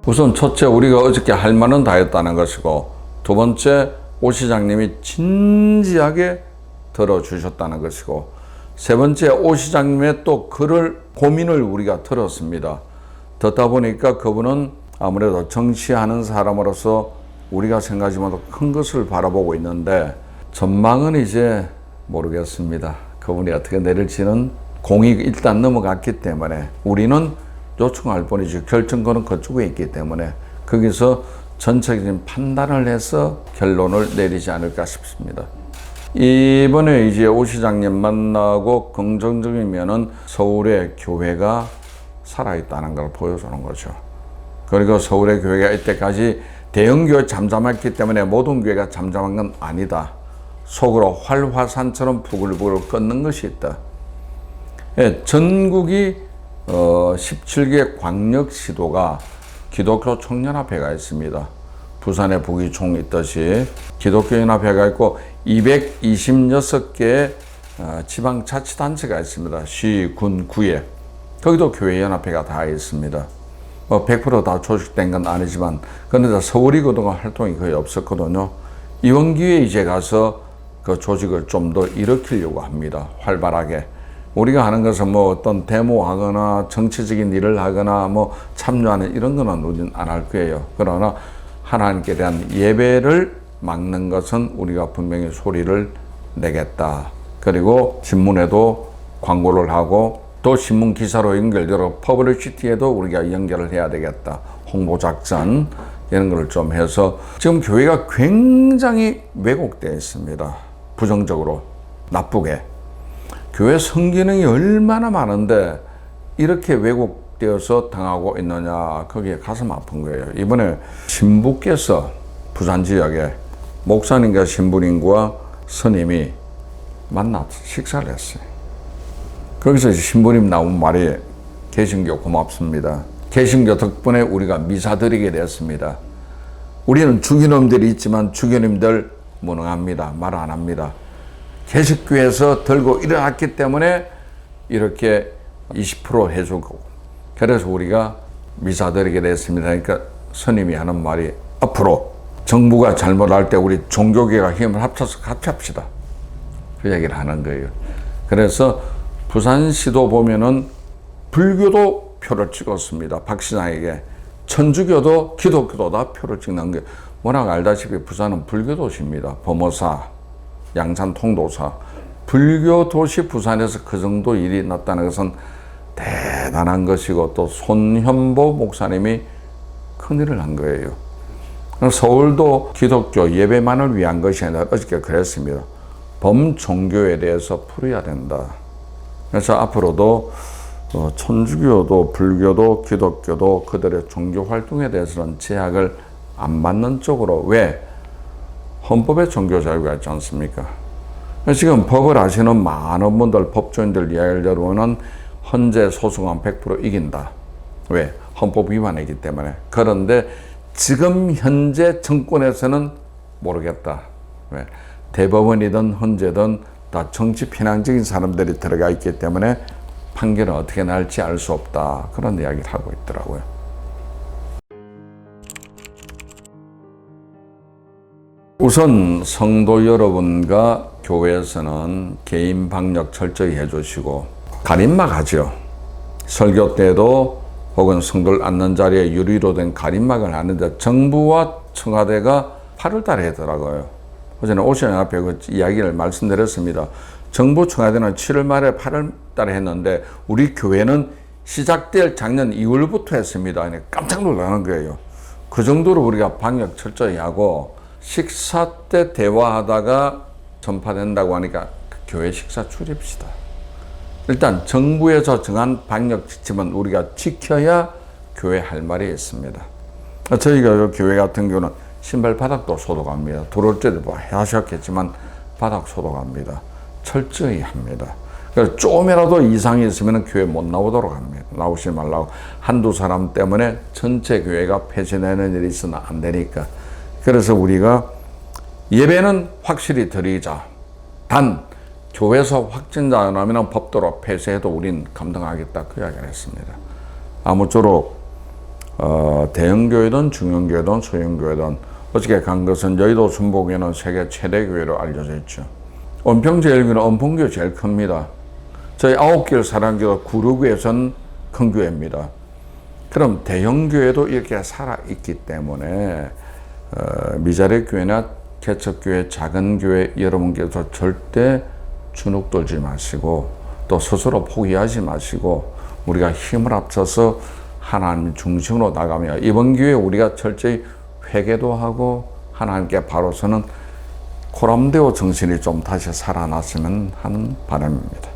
우선 첫째, 우리가 어저께 할 말은 다 했다는 것이고, 두 번째, 오 시장님이 진지하게 들어주셨다는 것이고, 세 번째, 오 시장님의 또 고민을 우리가 들었습니다. 듣다 보니까 그분은 아무래도 정치하는 사람으로서 우리가 생각하지 못한 큰 것을 바라보고 있는데, 전망은 이제 모르겠습니다. 그분이 어떻게 내릴지는 공이 일단 넘어갔기 때문에 우리는 요청할 뿐이지 결정권은 그쪽에 있기 때문에 거기서 전체적인 판단을 해서 결론을 내리지 않을까 싶습니다. 이번에 이제 오 시장님 만나고 긍정적이면은 서울의 교회가 살아있다는 걸 보여주는 거죠. 그리고 서울의 교회가 이때까지 대형교회 잠잠했기 때문에 모든 교회가 잠잠한 건 아니다. 속으로 활화산처럼 부글부글 끓는 것이 있다. 예, 전국이 17개 광역시도가 기독교 청년합회가 있습니다. 부산에 부기총 있듯이 기독교연합회가 있고 226개의 지방자치단체가 있습니다. 시, 군, 구에. 거기도 교회연합회가 다 있습니다. 100% 다 조직된 건 아니지만 그런데 서울이 그동안 활동이 거의 없었거든요. 이번 기회에 이제 가서 그 조직을 좀 더 일으키려고 합니다. 활발하게. 우리가 하는 것은 뭐 어떤 데모하거나 정치적인 일을 하거나 뭐 참여하는 이런 거는 우리는 안 할 거예요. 그러나 하나님께 대한 예배를 막는 것은 우리가 분명히 소리를 내겠다. 그리고 신문에도 광고를 하고 또 신문 기사로 연결되어 퍼블리시티에도 우리가 연결을 해야 되겠다. 홍보작전 이런 걸 좀 해서 지금 교회가 굉장히 왜곡되어 있습니다. 부정적으로 나쁘게. 교회 성기능이 얼마나 많은데 이렇게 왜곡되어서 당하고 있느냐. 거기에 가슴 아픈 거예요. 이번에 신부께서 부산 지역에 목사님과 신부님과 스님이 만나 식사를 했어요. 거기서 신부님 나온 말이 개신교 고맙습니다. 개신교 덕분에 우리가 미사 드리게 되었습니다. 우리는 주교님들이 있지만 주교님들 무능합니다. 말 안 합니다. 개식교에서 들고 일어났기 때문에 이렇게 20% 해주고 그래서 우리가 미사 드리게 됐습니다. 그러니까 스님이 하는 말이 앞으로 정부가 잘못할 때 우리 종교계가 힘을 합쳐서 같이 합시다. 그 얘기를 하는 거예요. 그래서 부산시도 보면은 불교도 표를 찍었습니다. 박 시장에게. 천주교도 기독교도 다 표를 찍는 게 워낙 알다시피 부산은 불교 도시입니다. 범어사, 양산 통도사. 불교 도시 부산에서 그 정도 일이 났다는 것은 대단한 것이고 또 손현보 목사님이 큰일을 한 거예요. 서울도 기독교 예배만을 위한 것이 아니라 어저께 그랬습니다. 범종교에 대해서 풀어야 된다. 그래서 앞으로도 천주교도 불교도 기독교도 그들의 종교 활동에 대해서는 제약을 안 받는 쪽으로 왜? 헌법에 종교 자유가 있지 않습니까? 지금 법을 아시는 많은 분들, 법조인들 이야기를 들어보면 헌재 소송은 100% 이긴다. 왜? 헌법 위반이기 때문에. 그런데 지금 현재 정권에서는 모르겠다. 왜? 대법원이든 헌재든 다 정치 편향적인 사람들이 들어가 있기 때문에 판결은 어떻게 날지 알 수 없다. 그런 이야기를 하고 있더라고요. 우선 성도 여러분과 교회에서는 개인 방역 철저히 해주시고 가림막 하죠. 설교 때도 혹은 성도를 앉는 자리에 유리로 된 가림막을 하는데 정부와 청와대가 8월 달에 하더라고요. 어제는 오시는 앞에 그 이야기를 말씀드렸습니다. 정부 청와대는 7월 말에 8월 달에 했는데 우리 교회는 시작될 작년 2월부터 했습니다. 깜짝 놀라는 거예요. 그 정도로 우리가 방역 철저히 하고 식사 때 대화하다가 전파된다고 하니까 교회 식사 줄입시다. 일단 정부에서 정한 방역 지침은 우리가 지켜야 교회 할 말이 있습니다. 저희가 교회 같은 경우는 신발 바닥도 소독합니다. 들어올 때도 하셨겠지만 바닥 소독합니다. 철저히 합니다. 그래서 조금이라도 이상이 있으면 교회 못 나오도록 합니다. 나오지 말라고. 한두 사람 때문에 전체 교회가 폐쇄되는 일이 있으면 안 되니까. 그래서 우리가 예배는 확실히 드리자. 단 교회에서 확진자가 나면 법도로 폐쇄해도 우린 감당하겠다. 그 이야기를 했습니다. 아무쪼록 대형교회든 중형교회든 소형교회든 어저께 간 것은 여의도 순복교회는 세계 최대 교회로 알려져 있죠. 은평제일교회는 은평교회 제일 큽니다. 저희 9길 사랑교회 구루구에선 큰 교회입니다. 그럼 대형교회도 이렇게 살아있기 때문에 미자립 교회나 개척교회, 작은 교회 여러분께서 절대 주눅 들지 마시고 또 스스로 포기하지 마시고 우리가 힘을 합쳐서 하나님 중심으로 나가며 이번 기회에 우리가 철저히 회개도 하고 하나님께 바로 서는 코람데오 정신이 좀 다시 살아났으면 하는 바람입니다.